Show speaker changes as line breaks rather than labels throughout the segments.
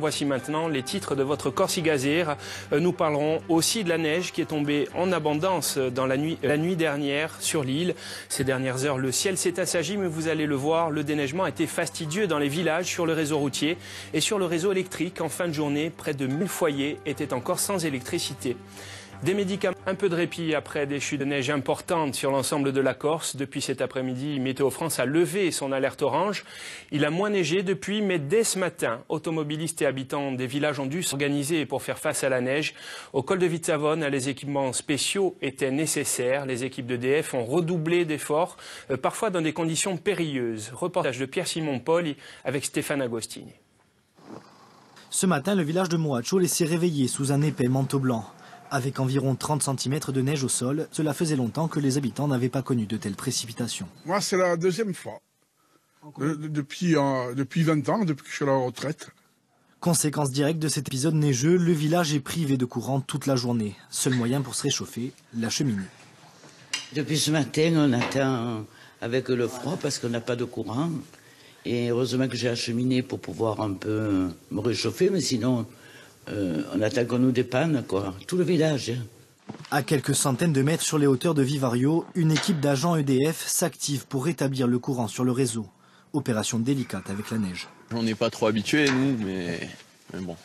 Voici maintenant les titres de votre Corsi Gazère. Nous parlerons aussi de la neige qui est tombée en abondance dans la nuit dernière sur l'île. Ces dernières heures, le ciel s'est assagi, mais vous allez le voir, le déneigement a été fastidieux dans les villages, sur le réseau routier et sur le réseau électrique. En fin de journée, près de 1000 foyers étaient encore sans électricité. Des médicaments, un peu de répit après des chutes de neige importantes sur l'ensemble de la Corse. Depuis cet après-midi, Météo France a levé son alerte orange. Il a moins neigé depuis, mais dès ce matin, automobilistes et habitants des villages ont dû s'organiser pour faire face à la neige. Au col de Vitsavone, les équipements spéciaux étaient nécessaires. Les équipes d'EDF ont redoublé d'efforts, parfois dans des conditions périlleuses. Reportage de Pierre-Simon Paul avec Stéphane Agostini.
Ce matin, le village de Moacho s'est réveillé sous un épais manteau blanc. Avec environ 30 cm de neige au sol, cela faisait longtemps que les habitants n'avaient pas connu de telles précipitations.
Moi, c'est la deuxième fois. Depuis 20 ans, depuis que je suis à la retraite.
Conséquence directe de cet épisode neigeux, le village est privé de courant toute la journée. Seul moyen pour se réchauffer, la cheminée.
Depuis ce matin, on attend avec le froid parce qu'on n'a pas de courant. Et heureusement que j'ai la cheminée pour pouvoir un peu me réchauffer, mais sinon... on attend qu'on nous dépanne, quoi. Tout le village.
À quelques centaines de mètres sur les hauteurs de Vivario, une équipe d'agents EDF s'active pour rétablir le courant sur le réseau. Opération délicate avec la neige.
On n'est pas trop habitués, nous, mais bon,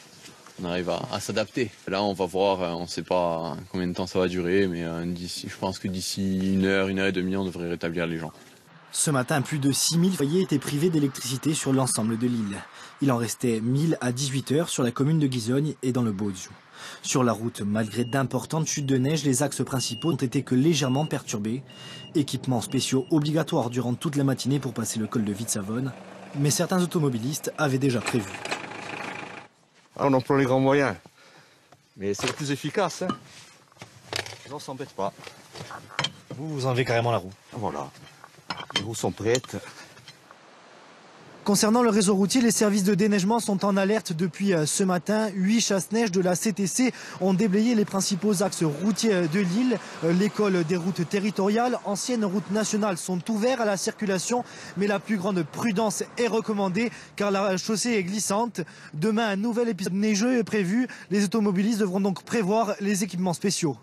on arrive à s'adapter. Là, on va voir, on ne sait pas combien de temps ça va durer, mais je pense que d'ici une heure et demie, on devrait rétablir les gens.
Ce matin, plus de 6000 foyers étaient privés d'électricité sur l'ensemble de l'île. Il en restait 1000 à 18 heures sur la commune de Ghisogne et dans le Baudio. Sur la route, malgré d'importantes chutes de neige, les axes principaux n'ont été que légèrement perturbés. Équipements spéciaux obligatoires durant toute la matinée pour passer le col de Vitsavone. Mais certains automobilistes avaient déjà prévu.
On emploie les grands moyens, mais c'est le plus efficace. Hein. On ne s'embête pas.
Vous enlevez carrément la roue.
Voilà. Les roues sont prêtes.
Concernant le réseau routier, les services de déneigement sont en alerte depuis ce matin. 8 chasse-neige de la CTC ont déblayé les principaux axes routiers de l'île. L'école des routes territoriales, anciennes routes nationales, sont ouvertes à la circulation, mais la plus grande prudence est recommandée car la chaussée est glissante. Demain, un nouvel épisode neigeux est prévu. Les automobilistes devront donc prévoir les équipements spéciaux.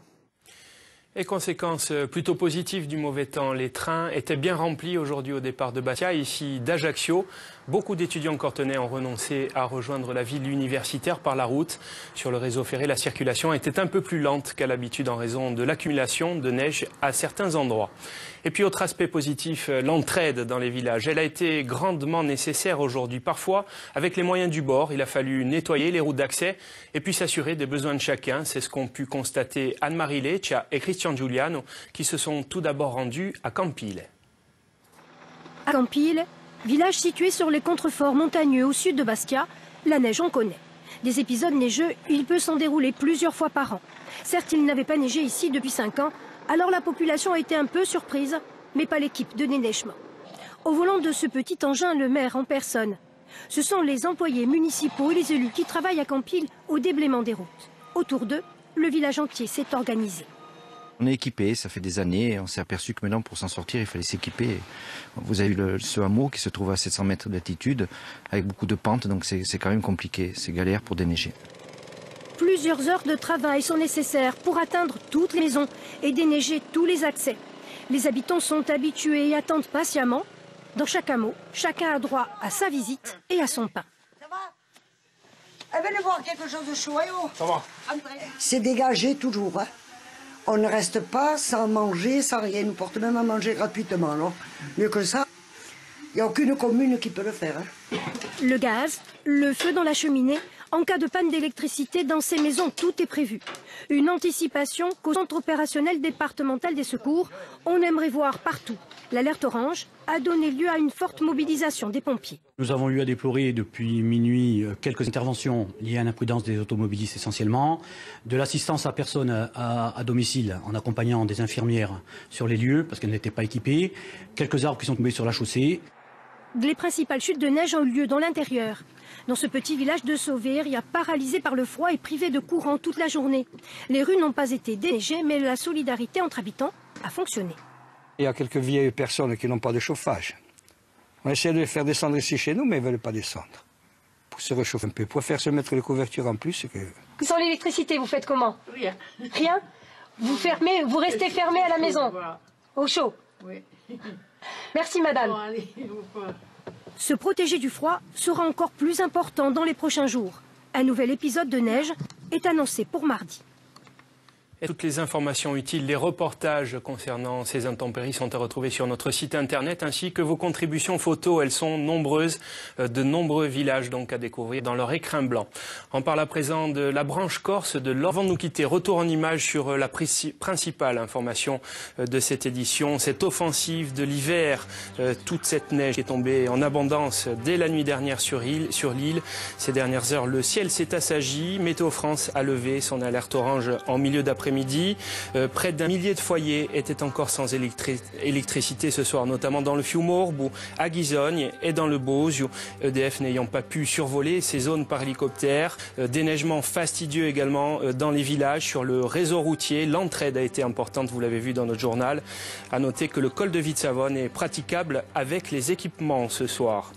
Et conséquence plutôt positive du mauvais temps, les trains étaient bien remplis aujourd'hui au départ de Bastia, ici d'Ajaccio. Beaucoup d'étudiants cortenais ont renoncé à rejoindre la ville universitaire par la route. Sur le réseau ferré, la circulation était un peu plus lente qu'à l'habitude en raison de l'accumulation de neige à certains endroits. Et puis autre aspect positif, l'entraide dans les villages. Elle a été grandement nécessaire aujourd'hui. Parfois, avec les moyens du bord, il a fallu nettoyer les routes d'accès et puis s'assurer des besoins de chacun. C'est ce qu'ont pu constater Anne-Marie Leccia et Christian Giuliano qui se sont tout d'abord rendus à Campile.
À Campile, village situé sur les contreforts montagneux au sud de Bastia, la neige on connaît. Des épisodes neigeux, il peut s'en dérouler plusieurs fois par an. Certes, il n'avait pas neigé ici depuis 5 ans, alors la population a été un peu surprise, mais pas l'équipe de déneigement. Au volant de ce petit engin, le maire en personne. Ce sont les employés municipaux et les élus qui travaillent à Campile au déblaiement des routes. Autour d'eux, le village entier s'est organisé.
On est équipé, ça fait des années, et on s'est aperçu que maintenant pour s'en sortir il fallait s'équiper. Vous avez ce hameau qui se trouve à 700 mètres d'altitude avec beaucoup de pentes, donc c'est quand même compliqué, c'est galère pour déneiger.
Plusieurs heures de travail sont nécessaires pour atteindre toutes les maisons et déneiger tous les accès. Les habitants sont habitués et attendent patiemment. Dans chaque hameau, chacun a droit à sa visite et à son pain.
Ça va? Venez boire quelque chose de chaud,
Ça va.
C'est dégagé toujours, hein. On ne reste pas sans manger, sans rien. Ils nous portent même à manger gratuitement. Alors, mieux que ça, il n'y a aucune commune qui peut le faire. Hein.
Le gaz, le feu dans la cheminée. En cas de panne d'électricité, dans ces maisons, tout est prévu. Une anticipation qu'au centre opérationnel départemental des secours, on aimerait voir partout. L'alerte orange a donné lieu à une forte mobilisation des pompiers.
Nous avons eu à déplorer depuis minuit quelques interventions liées à l'imprudence des automobilistes essentiellement, de l'assistance à personne à domicile en accompagnant des infirmières sur les lieux parce qu'elles n'étaient pas équipées, quelques arbres qui sont tombés sur la chaussée.
Les principales chutes de neige ont eu lieu dans l'intérieur. Dans ce petit village de Sauveria, paralysé par le froid et privé de courant toute la journée. Les rues n'ont pas été déneigées, mais la solidarité entre habitants a fonctionné.
Il y a quelques vieilles personnes qui n'ont pas de chauffage. On essaie de les faire descendre ici chez nous, mais ils ne veulent pas descendre. se réchauffer un peu. Pour faire se mettre les couvertures en plus, c'est que...
Sans l'électricité, vous faites comment?
Rien.
Rien? Vous fermez, vous restez fermé à la maison? Au chaud?
Oui.
Merci madame.
Bon, allez, au revoir.
Se protéger du froid sera encore plus important dans les prochains jours. Un nouvel épisode de neige est annoncé pour mardi.
Et toutes les informations utiles, les reportages concernant ces intempéries sont à retrouver sur notre site internet, ainsi que vos contributions photos. Elles sont nombreuses, de nombreux villages donc à découvrir dans leur écrin blanc. On parle à présent de la branche corse de l'Or. Avant de nous quitter, retour en image sur la principale information de cette édition, cette offensive de l'hiver, toute cette neige qui est tombée en abondance dès la nuit dernière sur l'île. Ces dernières heures, le ciel s'est assagi. Météo France a levé son alerte orange en milieu d'après-midi. Près d'un millier de foyers étaient encore sans électricité ce soir, notamment dans le Fiumorbe ou à Ghisogne et dans le Bosio. EDF n'ayant pas pu survoler ces zones par hélicoptère. Déneigement fastidieux également dans les villages, sur le réseau routier. L'entraide a été importante, vous l'avez vu dans notre journal. À noter que le col de Vitsavone est praticable avec les équipements ce soir.